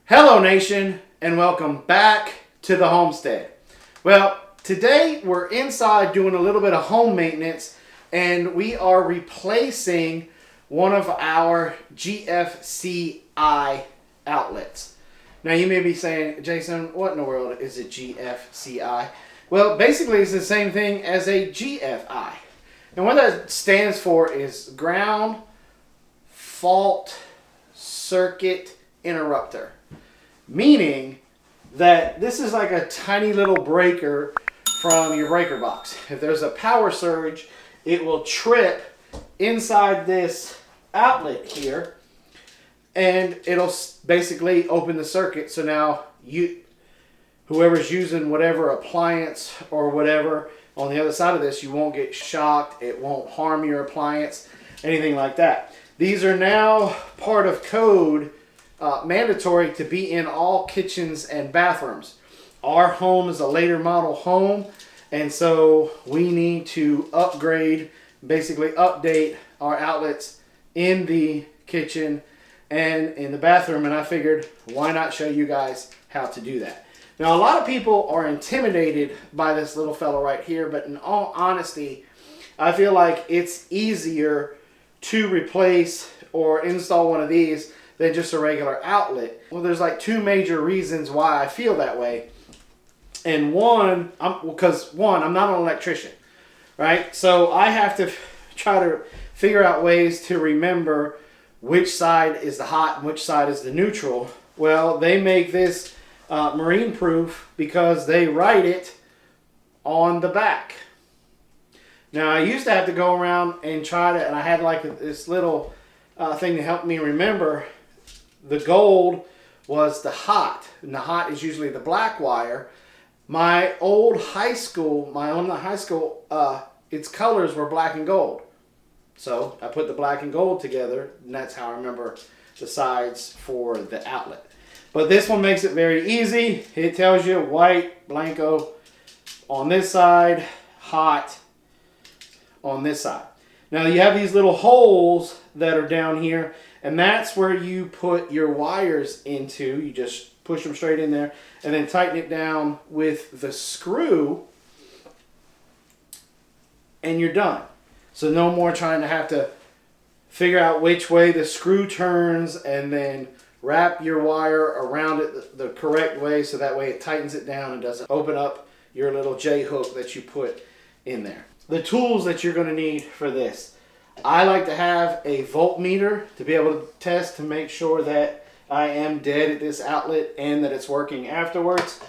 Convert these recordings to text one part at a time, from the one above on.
Hello nation, and welcome back to the homestead. Well, today we're inside doing a little bit of home maintenance, and we are replacing one of our GFCI outlets. Now you may be saying, Jason, what in the world is a GFCI? Well, basically it's the same thing as a GFI. And what that stands for is ground fault circuit interrupter. Meaning that this is like a tiny little breaker from your breaker box. If there's a power surge, it will trip inside this outlet here, and it'll basically open the circuit. So now whoever's using whatever appliance or whatever on the other side of this, you won't get shocked. It won't harm your appliance, anything like that. These are now part of code. Mandatory to be in all kitchens and bathrooms. Our home is a later model home, and so we need to upgrade, basically update our outlets in the kitchen and in the bathroom, and I figured why not show you guys how to do that. Now, a lot of people are intimidated by this little fellow right here, but in all honesty, I feel like it's easier to replace or install one of these than just a regular outlet. Well, there's like two major reasons why I feel that way. And one, because I'm not an electrician, right? So I have to try to figure out ways to remember which side is the hot and which side is the neutral. Well, they make this marine proof because they write it on the back. Now, I used to have to go around and try to, and I had like this little thing to help me remember. The gold was the hot, and the hot is usually the black wire. My old high school, its colors were black and gold. So I put the black and gold together, and that's how I remember the sides for the outlet. But this one makes it very easy. It tells you white, blanco on this side, hot on this side. Now you have these little holes that are down here, and that's where you put your wires into. You just push them straight in there and then tighten it down with the screw, and you're done. So no more trying to have to figure out which way the screw turns and then wrap your wire around it the correct way so that way it tightens it down and doesn't open up your little J-hook that you put in there. The tools that you're going to need for this. I like to have a voltmeter to be able to test to make sure that I am dead at this outlet and that it's working afterwards.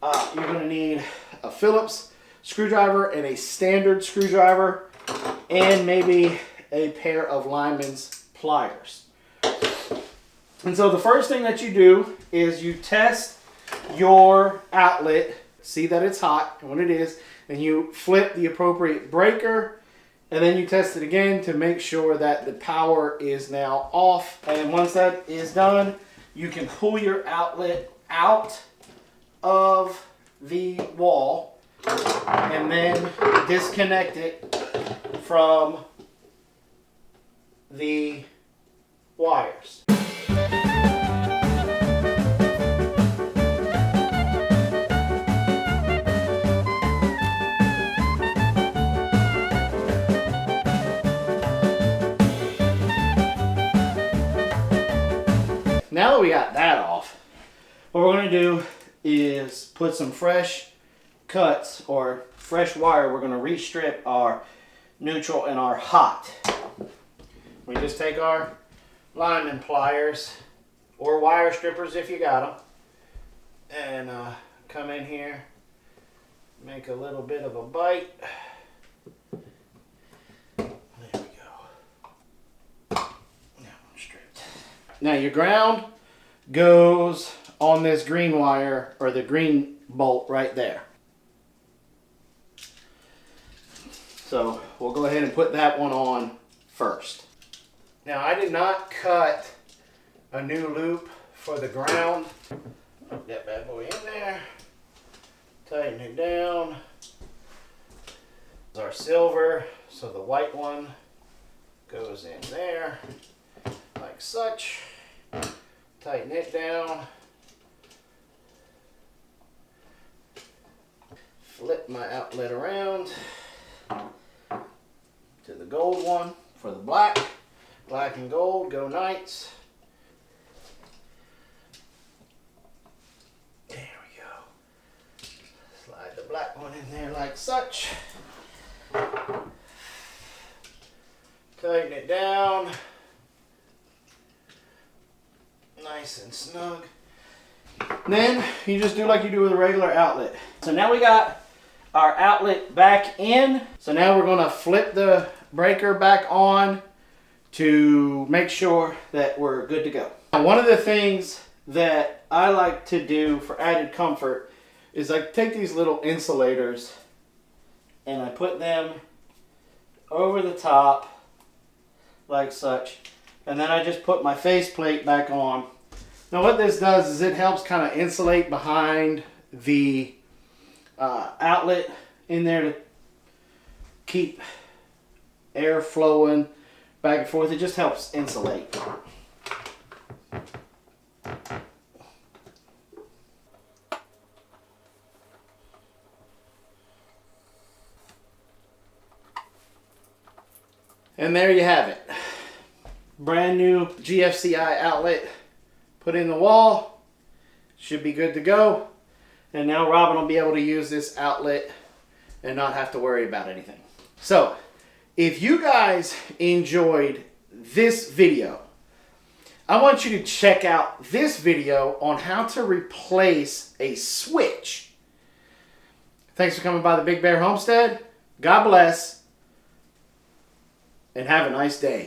You're going to need a Phillips screwdriver and a standard screwdriver and maybe a pair of lineman's pliers. And so the first thing that you do is you test your outlet, see that it's hot, and when it is, and you flip the appropriate breaker. And then you test it again to make sure that the power is now off. And once that is done, you can pull your outlet out of the wall and then disconnect it from the wires. Now that we got that off, what we're going to do is put some fresh cuts or fresh wire. We're going to restrip our neutral and our hot. We just take our lineman pliers or wire strippers if you got them and come in here, make a little bit of a bite. Now your ground goes on this green wire or the green bolt right there. So we'll go ahead and put that one on first. Now I did not cut a new loop for the ground. Put that bad boy in there. Tighten it down. This is our silver, so the white one goes in there like such. Tighten it down flip my outlet around to the gold one for the black. Black and gold, go Knights. There we go. Slide the black one in there like such. Tighten it down. Nice and snug. Then you just do like you do with a regular outlet. So now we got our outlet back in. So now we're going to flip the breaker back on to make sure that we're good to go. Now, one of the things that I like to do for added comfort is I take these little insulators and I put them over the top like such, and then I just put my faceplate back on. Now what this does is it helps kind of insulate behind the outlet in there to keep air flowing back and forth. It just helps insulate. And there you have it. Brand new GFCI outlet put in the wall. Should be good to go. And now Robin will be able to use this outlet and not have to worry about anything. So, if you guys enjoyed this video, I want you to check out this video on how to replace a switch. Thanks for coming by the Big Bear Homestead. God bless. And have a nice day.